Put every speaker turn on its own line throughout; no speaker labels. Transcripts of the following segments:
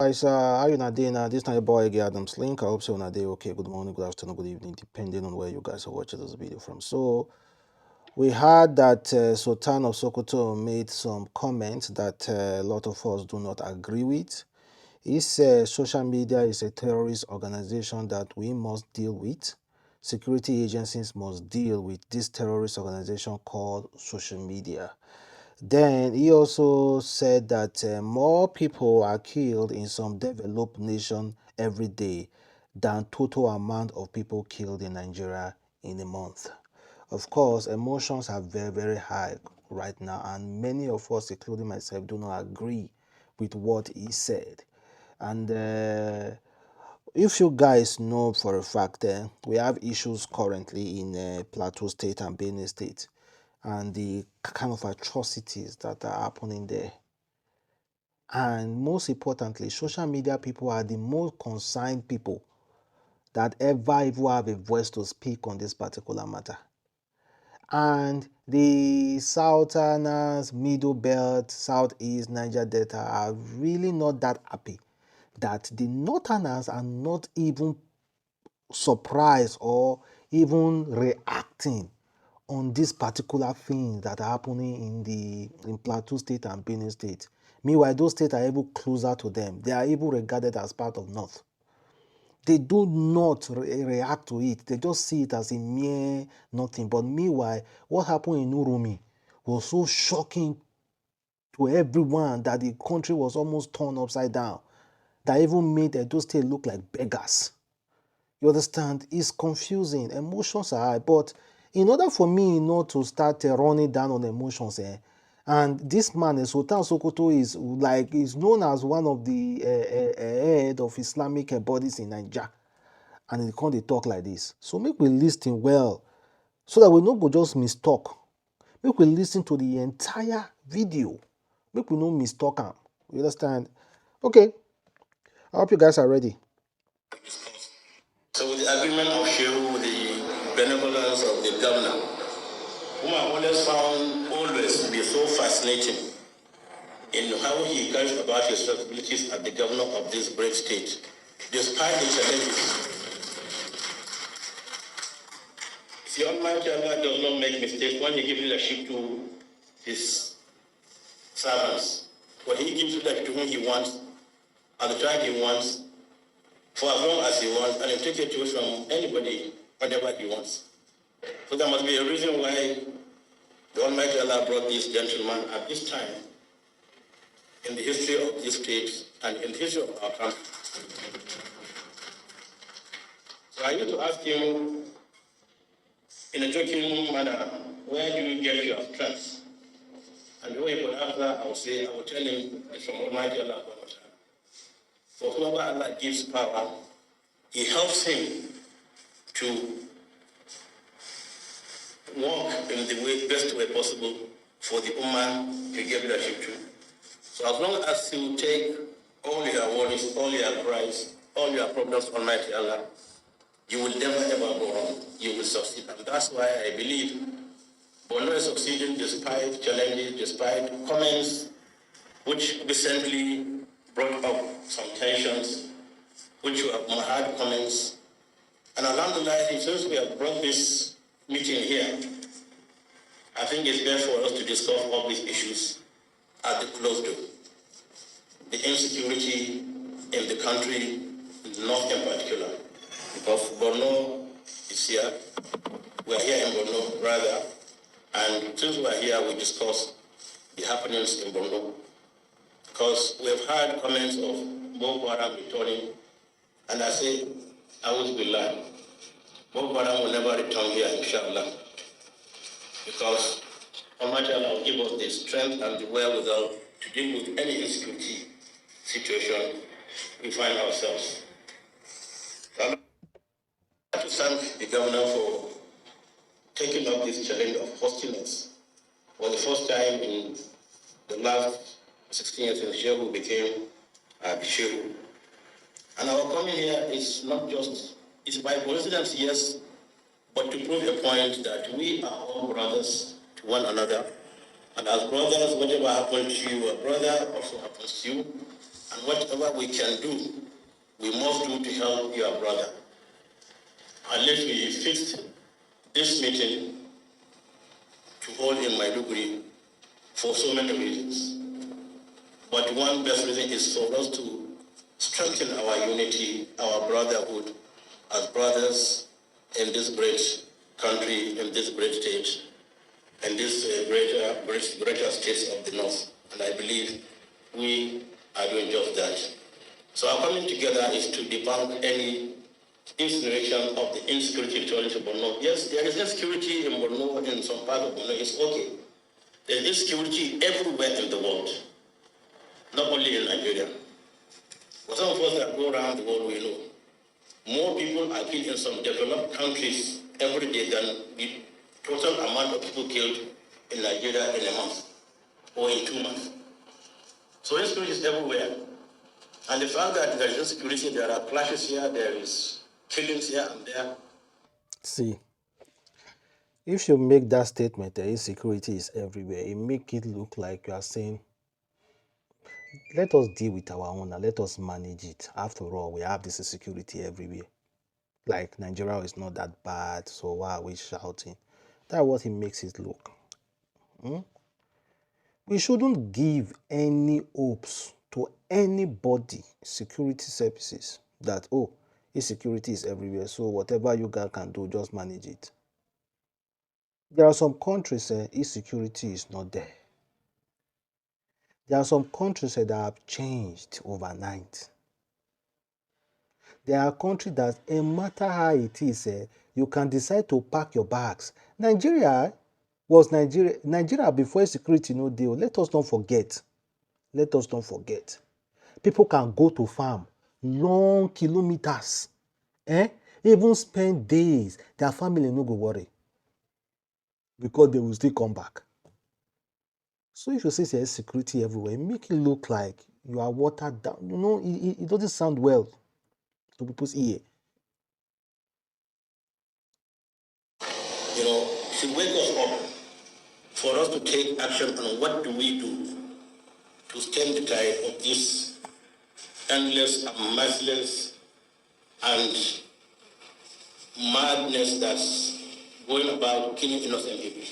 Guys, how you not doing? This time your boy again, Adamslink. I hope so not day okay. Good morning, good afternoon, good evening, depending on where you guys are watching this video from. So we heard that Sultan of Sokoto made some comments that a lot of us do not agree with. He said social media is a terrorist organization that we must deal with. Security agencies must deal with this terrorist organization called social media. Then he also said that more people are killed in some developed nation every day than total amount of people killed in Nigeria in a month. Of course, emotions are very, very high right now, and many of us, including myself, do not agree with what he said. And if you guys know for a fact, we have issues currently in Plateau State and Benue State, and the kind of atrocities that are happening there. And most importantly, social media people are the most concerned people that ever even have a voice to speak on this particular matter. And the Southerners, Middle Belt, Southeast, Niger Delta are really not that happy that the Northerners are not even surprised or even reacting on these particular things that are happening in Plateau State and Benue State. Meanwhile, those states are even closer to them. They are even regarded as part of North. They do not react to it. They just see it as a mere nothing. But meanwhile, what happened in Urumi was so shocking to everyone that the country was almost turned upside down. That even made Edo State look like beggars. You understand? It's confusing. Emotions are high. But in order for me not to start running down on emotions, and this man, Sultan Sokoto, is known as one of the head of Islamic bodies in Nigeria. And he can't talk like this. So make we listen well, so that we no go just mistalk. Make we listen to the entire video. Make we no mistalk am. You understand? Okay. I hope you guys are ready.
So with the agreement of Shehu, with the benevolence of the governor, whom I always found always to be so fascinating in how he goes about his responsibilities as the governor of this great state, despite the challenges. The Almighty Allah does not make mistakes when he gives leadership to his servants. But he gives leadership to whom he wants, at the time he wants, for as long as he wants, and he takes it away from anybody, whatever he wants. So there must be a reason why the Almighty Allah brought this gentleman at this time in the history of this state and in the history of our country. So I used to ask him in a joking manner, where do you get your strength? And the way he would answer, I would tell him, it's from Almighty Allah. For whoever Allah gives power, he helps him to walk in the best way possible for the Ummah to give leadership to. So as long as you take all your worries, all your cries, all your problems to Almighty Allah, you will never ever go wrong. You will succeed. And that's why I believe Borno is succeeding despite challenges, despite comments which recently brought up some tensions, which were hard comments. And alhamdulillah, since we have brought this meeting here, I think it's best for us to discuss all these issues at the closed door. The insecurity in the country, North in particular, because Borno is here. We are here in Borno, rather, and since we are here, we discuss the happenings in Borno, because we have heard comments of Boko Haram returning, and I say, I would be lying. Boko Haram will never return here, inshallah, because Almighty Allah will give us the strength and the wherewithal to deal with any insecurity situation we find ourselves. So I'd like to thank the governor for taking up this challenge of hosting us for the first time in the last 16 years since Shehu became Shehu. And our coming here is not just, it's by coincidence, yes, but to prove a point that we are all brothers to one another. And as brothers, whatever happens to you, a brother also happens to you. And whatever we can do, we must do to help your brother. At least we fixed this meeting to hold in Maiduguri for so many reasons. But one best reason is for us to strengthen our unity, our brotherhood as brothers in this great country, in this great state, and this greater states of the North. And I believe we are doing just that. So our coming together is to debunk any insinuation of the insecurity returned to Borno. Yes, there is insecurity in Borno, in some part of Borno, it's okay. There is insecurity everywhere in the world, not only in Nigeria. For some of us that go around the world, we know more people are killed in some developed countries every day than the total amount of people killed in Nigeria in a month or in 2 months. So insecurity is everywhere. And the fact that there is insecurity, there are clashes here, there is killings here and there.
See, if you make that statement that insecurity is everywhere, it make it look like you are saying, let us deal with our own and let us manage it. After all, we have this insecurity everywhere. Like Nigeria is not that bad, so why are we shouting? That's what it makes it look. We shouldn't give any hopes to anybody, security services, that, oh, insecurity is everywhere, so whatever you guys can do, just manage it. There are some countries insecurity is not there. There are some countries that have changed overnight. There are countries that, no matter how it is, you can decide to pack your bags. Nigeria was Nigeria before security no deal. Let us not forget. Let us not forget. People can go to farm long kilometers, even spend days. Their family no go worry because they will still come back. So if you say there's security everywhere, make it look like you are watered down. It doesn't sound well to people's ear.
To wake us up, for us to take action on what do we do to stem the tide of this endless and merciless and madness that's going about killing innocent people.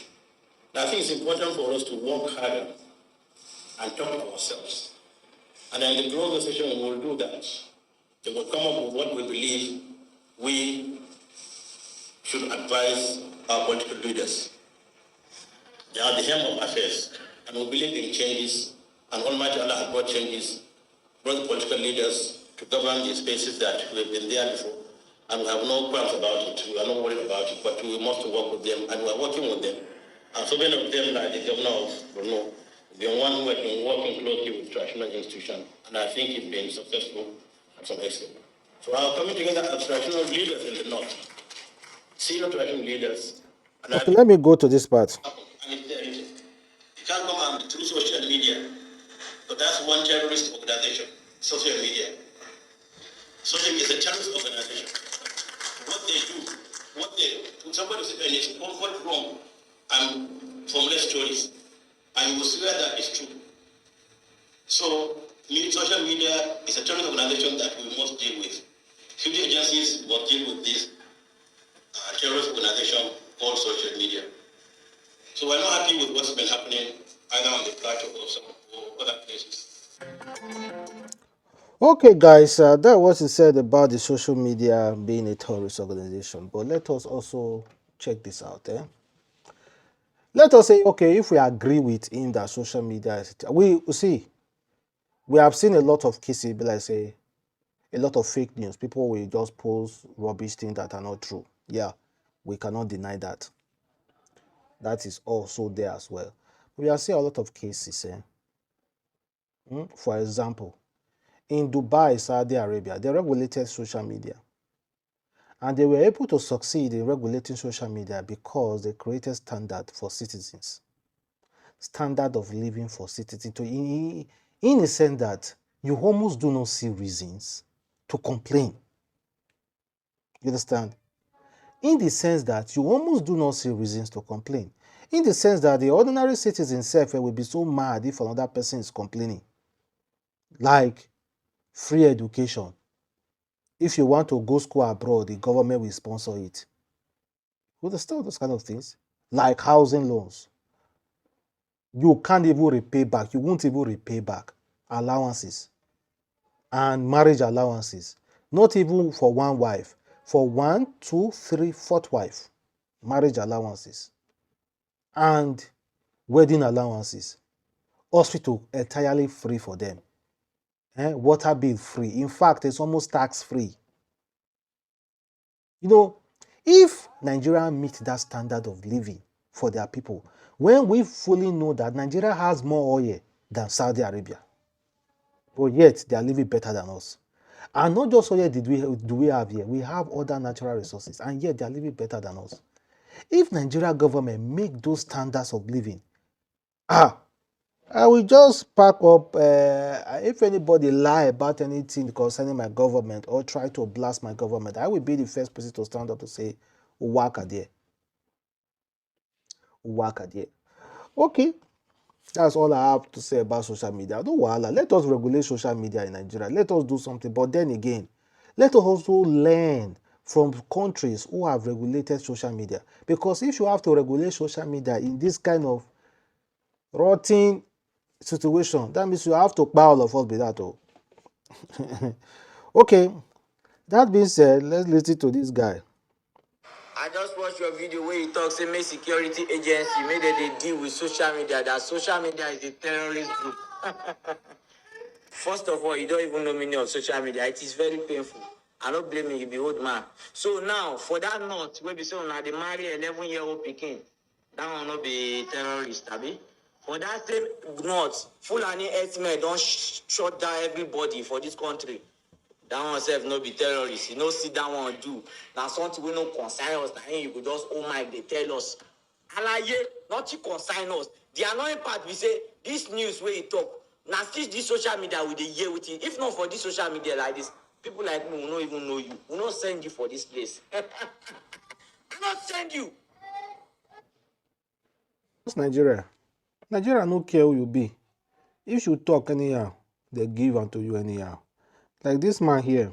I think it's important for us to work harder and talk to ourselves. And in the closing session, we will do that. We will come up with what we believe we should advise our political leaders. They are the helm of affairs, and we believe in changes, and Almighty Allah has brought changes, brought the political leaders to govern the spaces that we have been there before, and we have no qualms about it. We are not worried about it, but we must work with them, and we are working with them. And so many of them, like the governor of Borno, the one who has been working closely with traditional institutions, and I think it's been successful at some extent. So our coming together as traditional leaders in the north, senior traditional leaders, and
Okay, let me go to this part.
and it's there. You can't come and through social media, but that's one terrorist organization, social media. Social media is a terrorist organization. What they do, somebody said, and it's comfort wrong and formless stories, and you will swear that it's true. So, social media is a terrorist organization that we must deal with. Security agencies must deal with this terrorist organization called social media. So we're not happy with what's been happening either on the Plateau or other places.
Okay, guys, that was it said about the social media being a terrorist organization. But let us also check this out. Let us say, okay, if we agree with him that social media is, we see, we have seen a lot of cases, like say, a lot of fake news. People will just post rubbish things that are not true. Yeah, we cannot deny that. That is also there as well. We have seen a lot of cases. For example, in Dubai, Saudi Arabia, they regulated social media. And they were able to succeed in regulating social media because they created standard for citizens. Standard of living for citizens. In a sense that you almost do not see reasons to complain. You understand? In the sense that you almost do not see reasons to complain. In the sense that the ordinary citizen self will be so mad if another person is complaining. Like, free education. If you want to go school abroad, the government will sponsor it. You understand those kind of things? Like housing loans. You can't even repay back. You won't even repay back allowances and marriage allowances. Not even for one wife. For one, two, three, fourth wife. Marriage allowances and wedding allowances. Hospital entirely free for them. Water bill free. In fact, it's almost tax free. You know, if Nigeria meets that standard of living for their people, when we fully know that Nigeria has more oil than Saudi Arabia, but yet they are living better than us. And not just oil do we have here, we have other natural resources, and yet they are living better than us. If Nigeria government make those standards of living, I will just pack up. If anybody lie about anything concerning my government or try to blast my government, I will be the first person to stand up to say, Waka there. Waka there. Okay, that's all I have to say about social media. No wahala. Let us regulate social media in Nigeria. Let us do something. But then again, let us also learn from countries who have regulated social media. Because if you have to regulate social media in this kind of rotten situation, that means you have to buy all of us with that. Oh. Okay, that being said, let's listen to this guy.
I just watched your video where you talk, say, make security agency, made they deal with social media, that social media is a terrorist group. First of all, you don't even know me on social media. It is very painful. I don't blame you, be old man. So now, for that note, where be say now they marry 11-year-old Peking, that one not be terrorist, abi? For that same note, Fulani herdsmen don't shut down everybody for this country. That one self no be terrorist. You know, see that one do. Now something we no concern us. Now you go just my they tell us. Alaye, not to consign us. The annoying part we say this news where you talk. Now still this social media with the year with it. If not for this social media like this, people like me will not even know you. Will not send you for this place. I not send you.
It's Nigeria. Nigeria no care who you be. If you talk anyhow, they give unto you anyhow. Like this man here.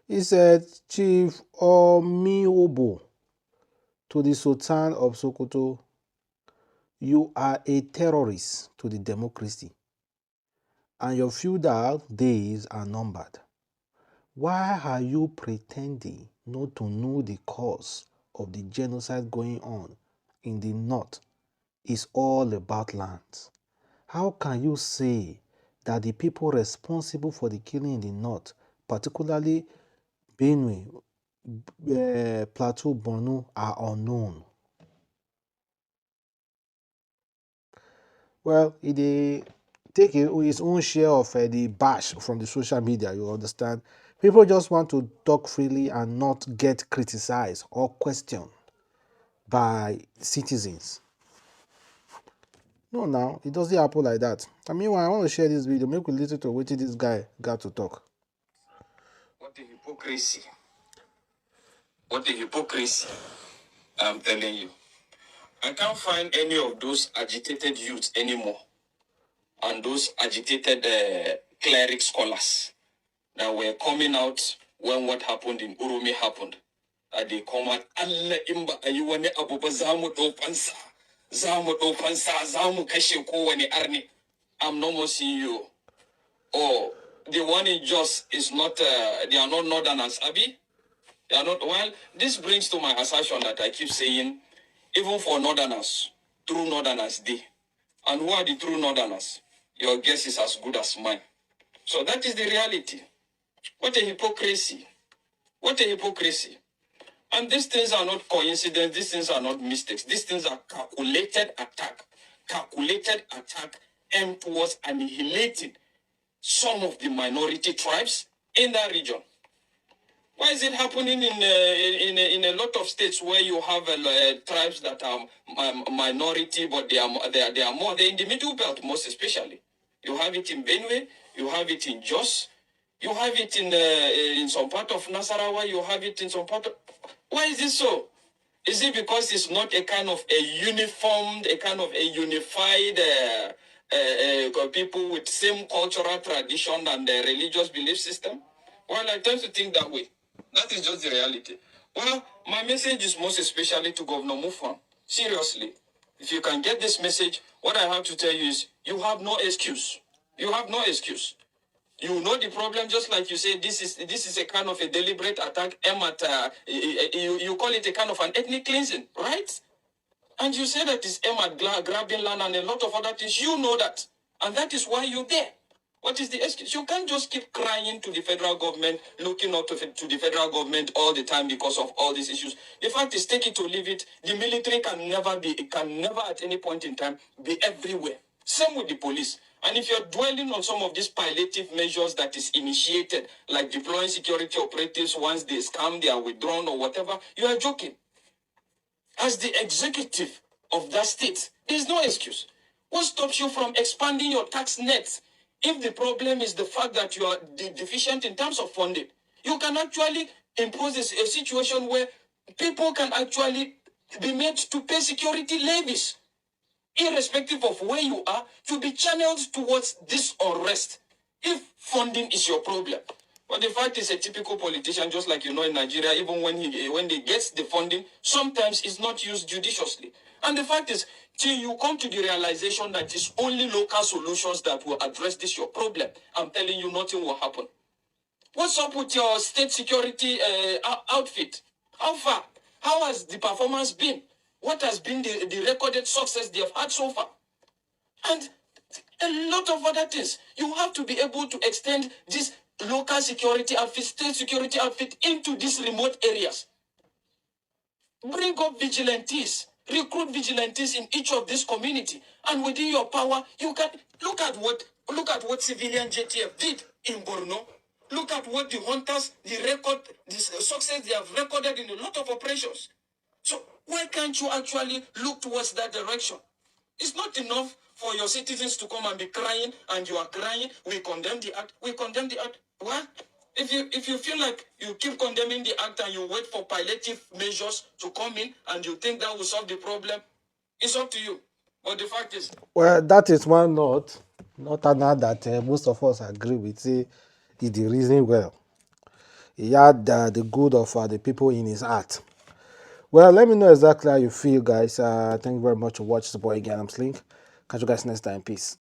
He said, Chief Omiobo to the Sultan of Sokoto, you are a terrorist to the democracy, and your feudal days are numbered. Why are you pretending not to know the cause of the genocide going on in the north? It's all about lands. How can you say that the people responsible for the killing in the north, particularly Benue, Plateau Benue, are unknown? Well, he take his own share of the bash from the social media, you understand? People just want to talk freely and not get criticized or questioned by citizens. No, now, it doesn't happen like that. I mean, I want to share this video. Make we listen to what this guy got to talk.
What a hypocrisy. What a hypocrisy. I'm telling you. I can't find any of those agitated youths anymore. And those agitated cleric scholars that were coming out when what happened in Urumi happened. They come out, Allah imba ayuwane abuba zamu do pansa, zamu kashe kowane arni. I'm no more seeing you. Oh, the one in Jos is not, they are not northerners, Abi. They are not, well, this brings to my assertion that I keep saying, even for northerners, true northerners, they. And who are the true northerners? Your guess is as good as mine. So that is the reality. What a hypocrisy. What a hypocrisy. And these things are not coincidence. These things are not mistakes. These things are calculated attack. Calculated attack aimed towards annihilating some of the minority tribes in that region. Why is it happening in a lot of states where you have tribes that are minority, but they are more, they're in the middle belt most especially. You have it in Benue, you have it in Jos, you have it in some part of Nasarawa, you have it in some part of... Why is this so? Is it because it's not a kind of a uniformed, a kind of a unified people with same cultural tradition and religious belief system? Well, I tend to think that way. That is just the reality. Well, my message is most especially to Governor Mufwang. Seriously, if you can get this message, what I have to tell you is you have no excuse. You have no excuse. You know the problem, just like you say, this is a kind of a deliberate attack aimed at, you call it a kind of an ethnic cleansing, right? And you say that it's aimed at grabbing land and a lot of other things. You know that. And that is why you're there. What is the excuse? You can't just keep crying to the federal government, looking up to the federal government all the time because of all these issues. The fact is, take it or leave it. The military can never at any point in time be everywhere. Same with the police. And if you're dwelling on some of these palliative measures that is initiated, like deploying security operatives once they scam, they are withdrawn or whatever, you are joking. As the executive of that state, there's no excuse. What stops you from expanding your tax net? If the problem is the fact that you are deficient in terms of funding, you can actually impose a situation where people can actually be made to pay security levies, irrespective of where you are, to be channeled towards this unrest, if funding is your problem. But the fact is, a typical politician, just like you know in Nigeria, even when he gets the funding, sometimes it's not used judiciously. And the fact is, till you come to the realization that it's only local solutions that will address this your problem, I'm telling you, nothing will happen. What's up with your state security outfit? How far? How has the performance been? What has been the recorded success they have had so far? And a lot of other things. You have to be able to extend this local security outfit, state security outfit into these remote areas. Bring up vigilantes, recruit vigilantes in each of these community, and within your power, you can look at what civilian JTF did in Borno. Look at what the hunters, the success they have recorded in a lot of operations. So why can't you actually look towards that direction? It's not enough for your citizens to come and be crying, and you are crying. We condemn the act. We condemn the act. What? If you feel like you keep condemning the act and you wait for palliative measures to come in and you think that will solve the problem, it's up to you. But the fact is,
Well, that is one not another that most of us agree with. Say, is the reason well. He had the good of the people in his heart. Well, let me know exactly how you feel, guys. Thank you very much for watching the boy again. I'm Slink. Catch you guys next time. Peace.